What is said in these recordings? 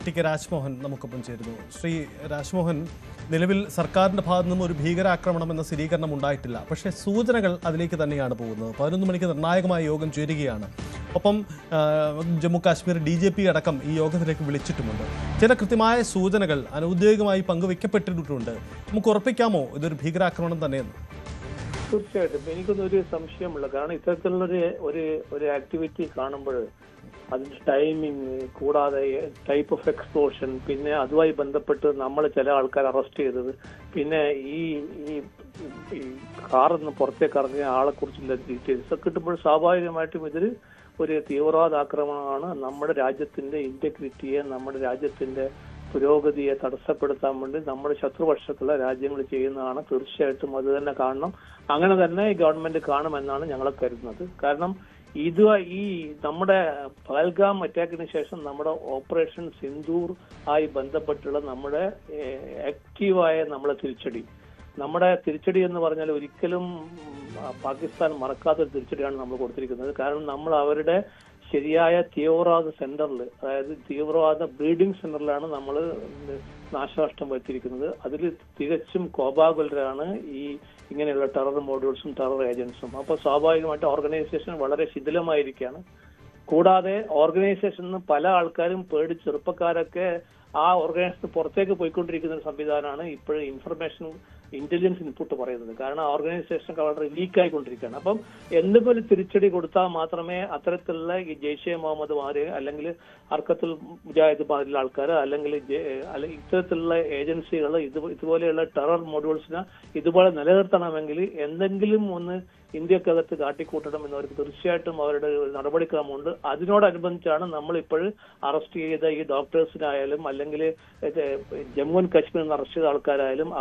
T K Rajmohan നമുക്കൊപ്പം ചേരുന്നു. ശ്രീ രാജ്മോഹൻ, നിലവിൽ സർക്കാരിൻ്റെ ഭാഗത്തു നിന്നും ഒരു ഭീകരാക്രമണം എന്ന സ്ഥിരീകരണം ഉണ്ടായിട്ടില്ല. പക്ഷേ സൂചനകൾ അതിലേക്ക് തന്നെയാണ് പോകുന്നത്. 11 മണിക്ക് നിർണായകമായ യോഗം ചേരുകയാണ്. ഒപ്പം ജമ്മു കാശ്മീർ DGP അടക്കം ഈ യോഗത്തിലേക്ക് വിളിച്ചിട്ടുമുണ്ട്. ചില കൃത്യമായ സൂചനകൾ അനൗദ്യോഗികമായി പങ്കുവെക്കപ്പെട്ടിട്ടുണ്ട്. നമുക്ക് ഉറപ്പിക്കാമോ ഇതൊരു ഭീകരാക്രമണം തന്നെയെന്ന്? തീർച്ചയായിട്ടും എനിക്കൊന്നൊരു സംശയമുള്ള, കാരണം ഇത്തരത്തിലുള്ളൊരു ഒരു ആക്ടിവിറ്റി കാണുമ്പോൾ അതിന്റെ ടൈമിങ്, കൂടാതെ ടൈപ്പ് ഓഫ് എക്സ്പ്ലോഷൻ, പിന്നെ അതുമായി ബന്ധപ്പെട്ട് നമ്മൾ ചില ആൾക്കാർ അറസ്റ്റ് ചെയ്തത്, പിന്നെ ഈ കാറിൽ നിന്ന് പുറത്തേക്ക് ഇറങ്ങിയ ആളെ കുറിച്ചുള്ള ഡീറ്റെയിൽസ് ഒക്കെ കിട്ടുമ്പോൾ സ്വാഭാവികമായിട്ടും ഇതൊരു ഒരു തീവ്രവാദ ആക്രമണമാണ്. നമ്മുടെ രാജ്യത്തിന്റെ ഇന്റഗ്രിറ്റിയെ, നമ്മുടെ രാജ്യത്തിന്റെ പുരോഗതിയെ തടസ്സപ്പെടുത്താൻ വേണ്ടി നമ്മുടെ ശത്രുപക്ഷത്തുള്ള രാജ്യങ്ങൾ ചെയ്യുന്നതാണ്. തീർച്ചയായിട്ടും അത് തന്നെ കാണണം. അങ്ങനെ തന്നെ ഈ ഗവൺമെന്റ് കാണുമെന്നാണ് ഞങ്ങൾ കരുതുന്നത്. കാരണം ഈ നമ്മുടെ പഹൽഗാം അറ്റാക്കിന് ശേഷം നമ്മുടെ ഓപ്പറേഷൻ സിന്ദൂർ ആയി ബന്ധപ്പെട്ടുള്ള നമ്മുടെ ആക്റ്റീവായ നമ്മളെ നമ്മുടെ തിരിച്ചടി എന്ന് പറഞ്ഞാൽ ഒരിക്കലും പാകിസ്ഥാൻ മറക്കാത്തൊരു തിരിച്ചടിയാണ് നമ്മൾ കൊടുത്തിരിക്കുന്നത്. കാരണം നമ്മൾ അവരുടെ ശരിയായ തീവ്രവാദ സെന്ററിൽ, അതായത് തീവ്രവാദ ബ്രീഡിംഗ് സെന്ററിലാണ് നമ്മൾ നാശനഷ്ടം വരുത്തിയിരിക്കുന്നത്. അതിൽ തികച്ചും കോപാകുലരാണ് ഈ ഇങ്ങനെയുള്ള ടെറർ മോഡ്യൂൾസും ടെറർ ഏജൻസും. അപ്പൊ സ്വാഭാവികമായിട്ട് ഓർഗനൈസേഷൻ വളരെ ശിഥിലമായിരിക്കുകയാണ്. കൂടാതെ ഓർഗനൈസേഷനിൽ പല ആൾക്കാരും പേടിച്ച്, ചെറുപ്പക്കാരൊക്കെ ആ ഓർഗനൈസേഷൻ പുറത്തേക്ക് പോയിക്കൊണ്ടിരിക്കുന്ന ഒരു സംവിധാനമാണ് ഇപ്പോഴും ഇൻഫർമേഷൻ ഇന്റലിജൻസ് ഇൻപുട്ട് പറയുന്നത്. കാരണം ഓർഗനൈസേഷൻ വളരെ വീക്കായിക്കൊണ്ടിരിക്കുകയാണ്. അപ്പം എന്തെങ്കിലും തിരിച്ചടി കൊടുത്താൽ മാത്രമേ അത്തരത്തിലുള്ള ഈ ജെയ്ഷെ മുഹമ്മദ്മാര്, അല്ലെങ്കിൽ അർക്കത്തുൽ മുജാഹിദ് മാരിലുള്ള ആൾക്കാർ, അല്ലെങ്കിൽ ഇത്തരത്തിലുള്ള ഏജൻസികൾ ഇതുപോലെയുള്ള ടെറർ മോഡ്യൂൾസിനെ ഇതുപോലെ നിലനിർത്തണമെങ്കിൽ എന്തെങ്കിലും ഒന്ന് ഇന്ത്യക്കകത്ത് കാട്ടിക്കൂട്ടണം എന്നവർക്ക് തീർച്ചയായിട്ടും അവരുടെ നടപടിക്രമമുണ്ട്. അതിനോടനുബന്ധിച്ചാണ് നമ്മളിപ്പോൾ അറസ്റ്റ് ചെയ്ത ഈ ഡോക്ടേഴ്സിനായാലും അല്ലെങ്കിൽ ജമ്മു ആൻഡ് കാശ്മീരിൽ നിന്ന് അറസ്റ്റ് ചെയ്ത ആൾക്കാരായാലും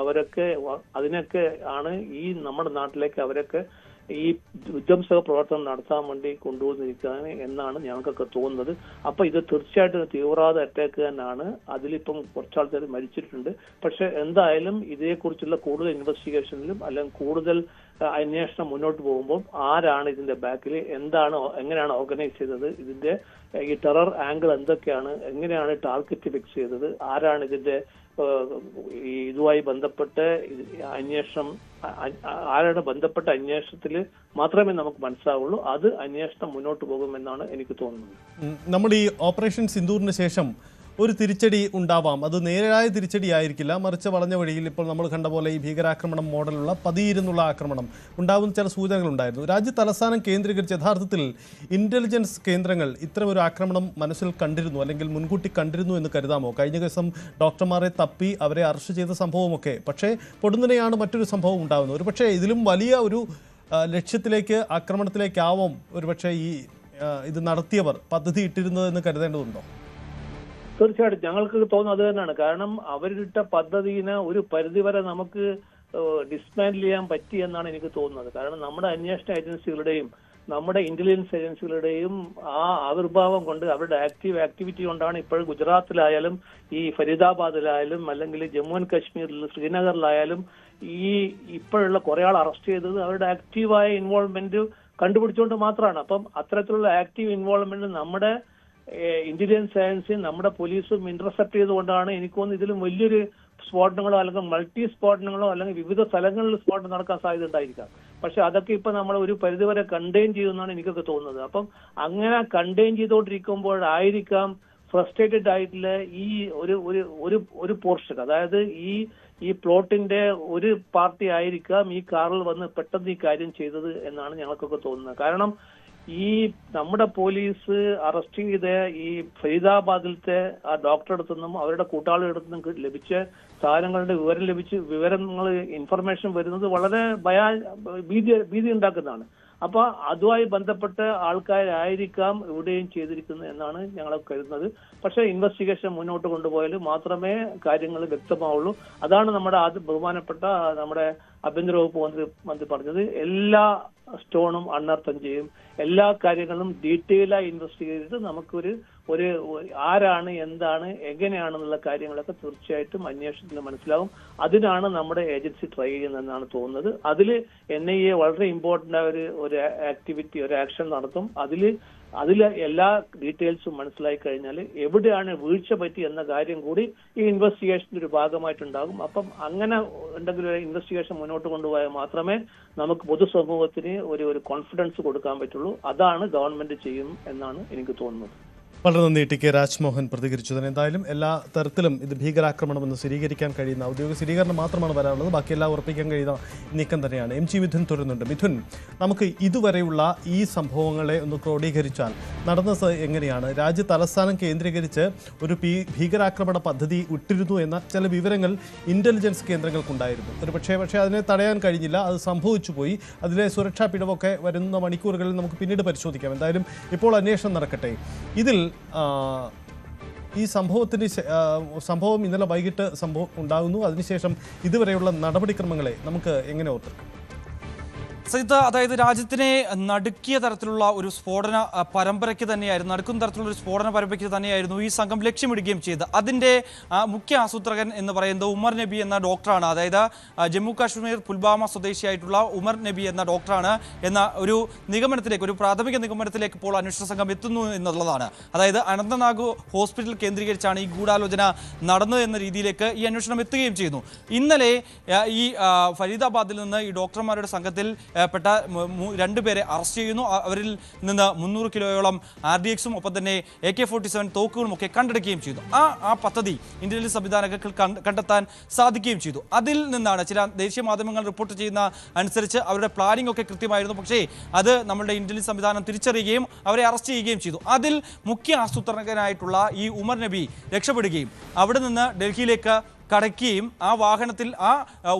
അതിനൊക്കെ ആണ് ഈ നമ്മുടെ നാട്ടിലേക്ക് അവരൊക്കെ ഈ വിധ്വംസക പ്രവർത്തനം നടത്താൻ വേണ്ടി കൊണ്ടുവന്നിരിക്കുകയാണ് എന്നാണ് ഞങ്ങൾക്കൊക്കെ തോന്നുന്നത്. അപ്പൊ ഇത് തീർച്ചയായിട്ടും തീവ്രവാദ അറ്റാക്ക് തന്നെയാണ്. അതിലിപ്പം കുറച്ചാൾക്കാർ മരിച്ചിട്ടുണ്ട്. പക്ഷെ എന്തായാലും ഇതേക്കുറിച്ചുള്ള കൂടുതൽ ഇൻവെസ്റ്റിഗേഷനിലും അല്ലെങ്കിൽ കൂടുതൽ അന്വേഷണം മുന്നോട്ട് പോകുമ്പോൾ ആരാണ് ഇതിന്റെ ബാക്കിൽ, എങ്ങനെയാണ് ഓർഗനൈസ് ചെയ്തത്, ഇതിന്റെ ഈ ടെറർ ആംഗിൾ എന്തൊക്കെയാണ്, എങ്ങനെയാണ് ടാർഗറ്റ് ഫിക്സ് ചെയ്തത്, ആരാണ് ഇതിന്റെ ഇതുമായി ബന്ധപ്പെട്ട് ബന്ധപ്പെട്ട അന്വേഷണത്തിൽ മാത്രമേ നമുക്ക് മനസ്സിലാവുള്ളൂ. അത് അന്വേഷണം മുന്നോട്ട് പോകുമെന്നാണ് എനിക്ക് തോന്നുന്നത്. നമ്മൾ ഈ ഓപ്പറേഷൻ സിന്ദൂറിന് ശേഷം ഒരു തിരിച്ചടി ഉണ്ടാവാം. അത് നേരായ തിരിച്ചടി ആയിരിക്കില്ല, മറിച്ച് വളഞ്ഞ വഴിയിൽ ഇപ്പോൾ നമ്മൾ കണ്ട പോലെ ഈ ഭീകരാക്രമണം മോഡലുള്ള പതിയിരുന്നുള്ള ആക്രമണം ഉണ്ടാകുന്ന ചില സൂചനകളുണ്ടായിരുന്നു. രാജ്യ തലസ്ഥാനം കേന്ദ്രീകരിച്ച് യഥാർത്ഥത്തിൽ ഇന്റലിജൻസ് കേന്ദ്രങ്ങൾ ഇത്തരം ഒരു ആക്രമണം മനസ്സിൽ കണ്ടിരുന്നു, അല്ലെങ്കിൽ മുൻകൂട്ടി കണ്ടിരുന്നു എന്ന് കരുതാമോ? കഴിഞ്ഞ ദിവസം ഡോക്ടർമാരെ തപ്പി അവരെ അറസ്റ്റ് ചെയ്ത സംഭവമൊക്കെ. പക്ഷേ പൊടുന്നനെയാണ് മറ്റൊരു സംഭവം ഉണ്ടാകുന്നത്. ഒരുപക്ഷെ ഇതിലും വലിയ ഒരു ലക്ഷ്യത്തിലേക്ക്, ആക്രമണത്തിലേക്കാവും ഒരുപക്ഷെ ഇത് നടത്തിയവർ പദ്ധതി ഇട്ടിരുന്നത് എന്ന് കരുതേണ്ടതുണ്ടോ? തീർച്ചയായിട്ടും ഞങ്ങൾക്ക് തോന്നുന്നത് അത് തന്നെയാണ്. കാരണം അവരിട്ട പദ്ധതിനെ ഒരു പരിധിവരെ നമുക്ക് ഡിസ്മാൻഡിൽ ചെയ്യാൻ പറ്റി എന്നാണ് എനിക്ക് തോന്നുന്നത്. കാരണം നമ്മുടെ അന്വേഷണ ഏജൻസികളുടെയും നമ്മുടെ ഇന്റലിജൻസ് ഏജൻസികളുടെയും ആ ആവിർഭാവം കൊണ്ട്, അവരുടെ ആക്ടിവിറ്റി കൊണ്ടാണ് ഇപ്പോൾ ഗുജറാത്തിലായാലും ഈ ഫരീദാബാദിലായാലും അല്ലെങ്കിൽ ജമ്മു ആൻഡ് കാശ്മീരിൽ ശ്രീനഗറിലായാലും ഇപ്പോഴുള്ള കുറെ ആൾ അറസ്റ്റ് ചെയ്തത് അവരുടെ ആക്റ്റീവായ ഇൻവോൾവ്മെന്റ് കണ്ടുപിടിച്ചുകൊണ്ട് മാത്രമാണ്. അപ്പം അത്തരത്തിലുള്ള ആക്റ്റീവ് ഇൻവോൾവ്മെന്റ് നമ്മുടെ ഇന്റലിജൻസ് ഏജൻസിയും നമ്മുടെ പോലീസും ഇന്റർസെപ്റ്റ് ചെയ്തുകൊണ്ടാണ് എനിക്ക് തോന്നുന്നു ഇതിലും വലിയൊരു സ്ഫോടനങ്ങളോ അല്ലെങ്കിൽ മൾട്ടി സ്ഫോടനങ്ങളോ അല്ലെങ്കിൽ വിവിധ സ്ഥലങ്ങളിൽ സ്ഫോടനം നടക്കാൻ സാധ്യത ഉണ്ടായിരിക്കാം. പക്ഷെ അതൊക്കെ ഇപ്പൊ നമ്മൾ ഒരു പരിധിവരെ കണ്ടെയ്ൻ ചെയ്യുമെന്നാണ് എനിക്കൊക്കെ തോന്നുന്നത്. അപ്പം അങ്ങനെ കണ്ടെയ്ൻ ചെയ്തുകൊണ്ടിരിക്കുമ്പോഴായിരിക്കാം ഫ്രസ്ട്രേറ്റഡ് ആയിട്ടുള്ള ഈ ഒരു പോർഷൻ, അതായത് ഈ പ്ലോട്ടിന്റെ ഒരു പാർട്ടി ആയിരിക്കാം ഈ കാറിൽ വന്ന് പെട്ടെന്ന് ഈ കാര്യം ചെയ്തത് എന്നാണ് ഞങ്ങൾക്കൊക്കെ തോന്നുന്നത്. കാരണം നമ്മുടെ പോലീസ് അറസ്റ്റ് ചെയ്ത ഈ ഫരീദാബാദിലത്തെ ആ ഡോക്ടറുടെ അടുത്തുനിന്നും അവരുടെ കൂട്ടാളികളുടെ അടുത്തുനിന്നും ലഭിച്ച സാധനങ്ങളുടെ വിവരങ്ങൾ ഇൻഫർമേഷൻ വരുന്നത് വളരെ ഭീതി ഉണ്ടാക്കുന്നതാണ്. അപ്പൊ അതുമായി ബന്ധപ്പെട്ട ആൾക്കാരായിരിക്കാം ഇവിടെയും ചെയ്തിരിക്കുന്നത് എന്നാണ് ഞങ്ങൾ കരുതുന്നത്. പക്ഷെ ഇൻവെസ്റ്റിഗേഷൻ മുന്നോട്ട് കൊണ്ടുപോയാൽ മാത്രമേ കാര്യങ്ങൾ വ്യക്തമാവുള്ളൂ. അതാണ് നമ്മുടെ ബഹുമാനപ്പെട്ട നമ്മുടെ ആഭ്യന്തര വകുപ്പ് മന്ത്രി പറഞ്ഞത്. എല്ലാ സ്റ്റോണും അണ്ണർത്ഥം ചെയ്യും, എല്ലാ കാര്യങ്ങളും ഡീറ്റെയിലായി ഇൻവെസ്റ്റിഗേറ്റ് ചെയ്ത് നമുക്കൊരു ആരാണ്, എന്താണ്, എങ്ങനെയാണെന്നുള്ള കാര്യങ്ങളൊക്കെ തീർച്ചയായിട്ടും അന്വേഷണത്തിന് മനസ്സിലാവും. അതിനാണ് നമ്മുടെ ഏജൻസി ട്രൈ ചെയ്യുന്നതെന്നാണ് തോന്നുന്നത്. അതിൽ NIA വളരെ ഇമ്പോർട്ടന്റ് ആയ ഒരു ആക്ടിവിറ്റി, ഒരു ആക്ഷൻ നടത്തും. അതിൽ അതിലെ എല്ലാ ഡീറ്റെയിൽസും മനസ്സിലായി കഴിഞ്ഞാൽ എവിടെയാണ് വീഴ്ച പറ്റി എന്ന കാര്യം കൂടി ഈ ഇൻവെസ്റ്റിഗേഷന്റെ ഒരു ഭാഗമായിട്ടുണ്ടാകും. അപ്പം അങ്ങനെ എന്തെങ്കിലും ഒരു ഇൻവെസ്റ്റിഗേഷൻ മുന്നോട്ട് കൊണ്ടുപോയാൽ മാത്രമേ നമുക്ക് പൊതുസമൂഹത്തിന് ഒരു കോൺഫിഡൻസ് കൊടുക്കാൻ പറ്റുള്ളൂ. അതാണ് ഗവൺമെന്റ് ചെയ്യും എന്നാണ് എനിക്ക് തോന്നുന്നത്. വളരെ നന്ദി ടി.കെ. രാജ്മോഹൻ പ്രതികരിച്ചതിന്. എന്തായാലും എല്ലാ തരത്തിലും ഇത് ഭീകരാക്രമണമെന്ന് സ്ഥിരീകരിക്കാൻ കഴിയുന്ന ഔദ്യോഗിക സ്ഥിരീകരണം മാത്രമാണ് വരാനുള്ളത്. ബാക്കിയെല്ലാം ഉറപ്പിക്കാൻ കഴിയുന്ന നീക്കം തന്നെയാണ്. എം ജി മിഥുൻ തുടരുന്നുണ്ട്. മിഥുൻ, നമുക്ക് ഇതുവരെയുള്ള ഈ സംഭവങ്ങളെ ഒന്ന് ക്രോഡീകരിച്ചാൽ നടന്നത് എങ്ങനെയാണ്? രാജ്യ തലസ്ഥാനം കേന്ദ്രീകരിച്ച് ഒരു ഭീകരാക്രമണ പദ്ധതി ഇട്ടിരുന്നു എന്ന ചില വിവരങ്ങൾ ഇന്റലിജൻസ് കേന്ദ്രങ്ങൾക്കുണ്ടായിരുന്നു. പക്ഷേ അതിനെ തടയാൻ കഴിഞ്ഞില്ല. അത് സംഭവിച്ചു പോയി. അതിലെ സുരക്ഷാ പിഴവൊക്കെ വരുന്ന മണിക്കൂറുകളിൽ നമുക്ക് പിന്നീട് പരിശോധിക്കാം. എന്തായാലും ഇപ്പോൾ അന്വേഷണം നടക്കട്ടെ. ഇതിൽ ഈ സംഭവം ഇന്നലെ വൈകിട്ട് ഉണ്ടാകുന്നു. അതിനുശേഷം ഇതുവരെയുള്ള നടപടിക്രമങ്ങളെ നമുക്ക് എങ്ങനെ ഓർത്തെടുക്കാം? സജിത്ത്, അതായത് രാജ്യത്തിനെ നടുക്കിയ തരത്തിലുള്ള ഒരു സ്ഫോടന പരമ്പരയ്ക്ക് തന്നെയായിരുന്നു, നടുക്കുന്ന തരത്തിലുള്ള ഒരു സ്ഫോടന പരമ്പരയ്ക്ക് തന്നെയായിരുന്നു ഈ സംഘം ലക്ഷ്യമിടുകയും ചെയ്തത്. അതിൻ്റെ മുഖ്യ ആസൂത്രകൻ എന്ന് പറയുന്നത് ഉമർ നബി എന്ന ഡോക്ടറാണ്. അതായത് ജമ്മു കാശ്മീർ പുൽവാമ സ്വദേശിയായിട്ടുള്ള ഉമർ നബി എന്ന ഡോക്ടറാണ് എന്ന ഒരു നിഗമനത്തിലേക്ക്, ഒരു പ്രാഥമിക നിഗമനത്തിലേക്ക് ഇപ്പോൾ അന്വേഷണ സംഘം എത്തുന്നു എന്നുള്ളതാണ്. അതായത് അനന്തനാഗ് ഹോസ്പിറ്റൽ കേന്ദ്രീകരിച്ചാണ് ഈ ഗൂഢാലോചന നടന്നത് എന്ന രീതിയിലേക്ക് ഈ അന്വേഷണം എത്തുകയും ചെയ്യുന്നു. ഇന്നലെ ഈ ഫരീദാബാദിൽ നിന്ന് ഈ ഡോക്ടർമാരുടെ സംഘത്തിൽ പെട്ട 2 പേരെ അറസ്റ്റ് ചെയ്യുന്നു. അവരിൽ നിന്ന് 300 കിലോയോളം RDXും ഒപ്പം തന്നെ AK-47 തോക്കുകളും ഒക്കെ കണ്ടെടുക്കുകയും ചെയ്തു. ആ പദ്ധതി ഇന്റലിജൻസ് സംവിധാനങ്ങൾക്ക് കണ്ടെത്താൻ സാധിക്കുകയും ചെയ്തു. അതിൽ നിന്നാണ് ചില ദേശീയ മാധ്യമങ്ങൾ റിപ്പോർട്ട് ചെയ്യുന്ന അനുസരിച്ച് അവരുടെ പ്ലാനിംഗ് ഒക്കെ കൃത്യമായിരുന്നു. പക്ഷേ അത് നമ്മളുടെ ഇന്റലിജൻസ് സംവിധാനം തിരിച്ചറിയുകയും അവരെ അറസ്റ്റ് ചെയ്യുകയും ചെയ്തു. അതിൽ മുഖ്യ ആസൂത്രകനായിട്ടുള്ള ഈ ഉമർ നബി രക്ഷപ്പെടുകയും അവിടെ നിന്ന് ഡൽഹിയിലേക്ക് കടക്കുകയും ആ വാഹനത്തിൽ,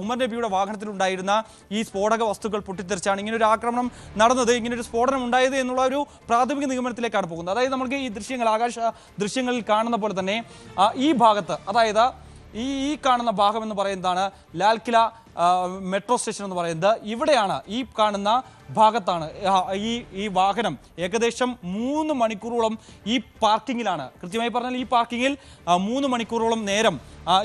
ഉമർ നബിയുടെ വാഹനത്തിലുണ്ടായിരുന്ന ഈ സ്ഫോടക വസ്തുക്കൾ പൊട്ടിത്തെറിച്ചാണ് ഇങ്ങനൊരു ആക്രമണം നടന്നത്, ഇങ്ങനൊരു സ്ഫോടനം ഉണ്ടായത് എന്നുള്ള ഒരു പ്രാഥമിക നിഗമനത്തിലേക്കാണ് പോകുന്നത്. അതായത് നമുക്ക് ഈ ദൃശ്യങ്ങൾ, ആകാശ ദൃശ്യങ്ങളിൽ കാണുന്ന പോലെ തന്നെ ഈ ഭാഗത്ത്, അതായത് ഈ കാണുന്ന ഭാഗം എന്ന് പറയുന്നതാണ് ലാൽക്കില മെട്രോ സ്റ്റേഷൻ എന്ന് പറയുന്നത്. ഇവിടെയാണ്, ഈ കാണുന്ന ഭാഗത്താണ് ഈ വാഹനം ഏകദേശം 3 മണിക്കൂറോളം ഈ പാർക്കിങ്ങിലാണ്. കൃത്യമായി പറഞ്ഞാൽ ഈ പാർക്കിങ്ങിൽ 3 മണിക്കൂറോളം നേരം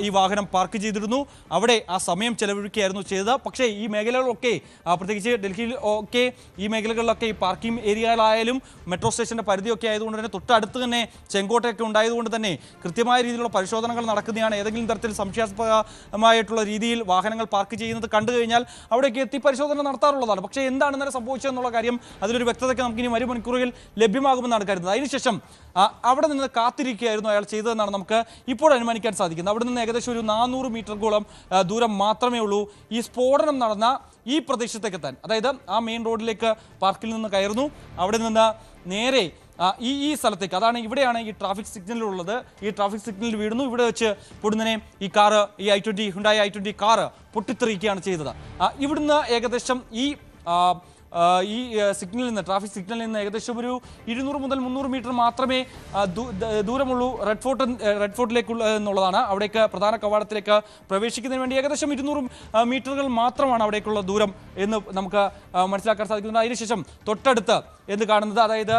ഈ വാഹനം പാർക്ക് ചെയ്തിരുന്നു. അവിടെ ആ സമയം ചെലവഴിക്കുകയായിരുന്നു ചെയ്തത്. പക്ഷേ ഈ മേഖലകളൊക്കെ, പ്രത്യേകിച്ച് ഡൽഹിയിൽ ഒക്കെ ഈ മേഖലകളിലൊക്കെ ഈ പാർക്കിംഗ് ഏരിയകളായാലും മെട്രോ സ്റ്റേഷൻ്റെ പരിധിയൊക്കെ ആയതുകൊണ്ട് തന്നെ തൊട്ടടുത്ത് തന്നെ ചെങ്കോട്ടയൊക്കെ ഉണ്ടായതുകൊണ്ട് തന്നെ കൃത്യമായ രീതിയിലുള്ള പരിശോധനകൾ നടക്കുന്നതാണ്. ഏതെങ്കിലും തരത്തിൽ സംശയാസ്പദമായിട്ടുള്ള രീതിയിൽ വാഹനങ്ങൾ പാർക്ക് ചെയ്യുന്നത് കണ്ടു കഴിഞ്ഞാൽ അവിടേക്ക് എത്തി പരിശോധന നടത്താറുള്ളതാണ്. പക്ഷേ എന്താണ് ഇന്നലെ സംഭവിച്ചതെന്നുള്ള കാര്യം അതിലൊരു വ്യക്തതയ്ക്ക് നമുക്കിനി വരും മണിക്കൂറുകളിൽ ലഭ്യമാകുമെന്നാണ് കരുതുന്നത്. അതിനുശേഷം അവിടെ നിന്ന് കാത്തിരിക്കുകയായിരുന്നു അയാൾ ചെയ്തതെന്നാണ് നമുക്ക് ഇപ്പോൾ അനുമാനിക്കാൻ സാധിക്കുന്നത്. അവിടെ നിന്ന് ഏകദേശം ഒരു 400 മീറ്ററുകളോളം ദൂരം മാത്രമേ ഉള്ളൂ ഈ സ്ഫോടനം നടന്ന ഈ പ്രദേശത്തേക്ക് എത്താൻ. അതായത് ആ മെയിൻ റോഡിലേക്ക് പാർക്കിൽ നിന്ന് കയറുന്നു, അവിടെ നിന്ന് നേരെ ഈ സ്ഥലത്തേക്ക്, അതാണ് ഇവിടെയാണ് ഈ ട്രാഫിക് സിഗ്നൽ ഉള്ളത്. ഈ ട്രാഫിക് സിഗ്നലിൽ വീഴുന്നു. ഇവിടെ വെച്ച് പൊടുന്നനെ ഈ കാറ്, ഈ ഹുണ്ടായി i20 കാറ് പൊട്ടിത്തെറിക്കുകയാണ് ചെയ്തത്. ഇവിടുന്ന് ഏകദേശം ഈ സിഗ്നലിൽ നിന്ന്, ട്രാഫിക് സിഗ്നലിൽ നിന്ന് ഏകദേശം ഒരു 200 മുതൽ 300 മീറ്റർ മാത്രമേ ദൂരമുള്ളൂ റെഡ് ഫോർട്ടിലേക്കുള്ള എന്നുള്ളതാണ്. അവിടേക്ക് പ്രധാന കവാടത്തിലേക്ക് പ്രവേശിക്കുന്നതിന് വേണ്ടി ഏകദേശം 200 മീറ്ററുകൾ മാത്രമാണ് അവിടേക്കുള്ള ദൂരം എന്ന് നമുക്ക് മനസ്സിലാക്കാൻ സാധിക്കുന്നത്. അതിനുശേഷം തൊട്ടടുത്ത് എന്ന് കാണുന്നത്, അതായത്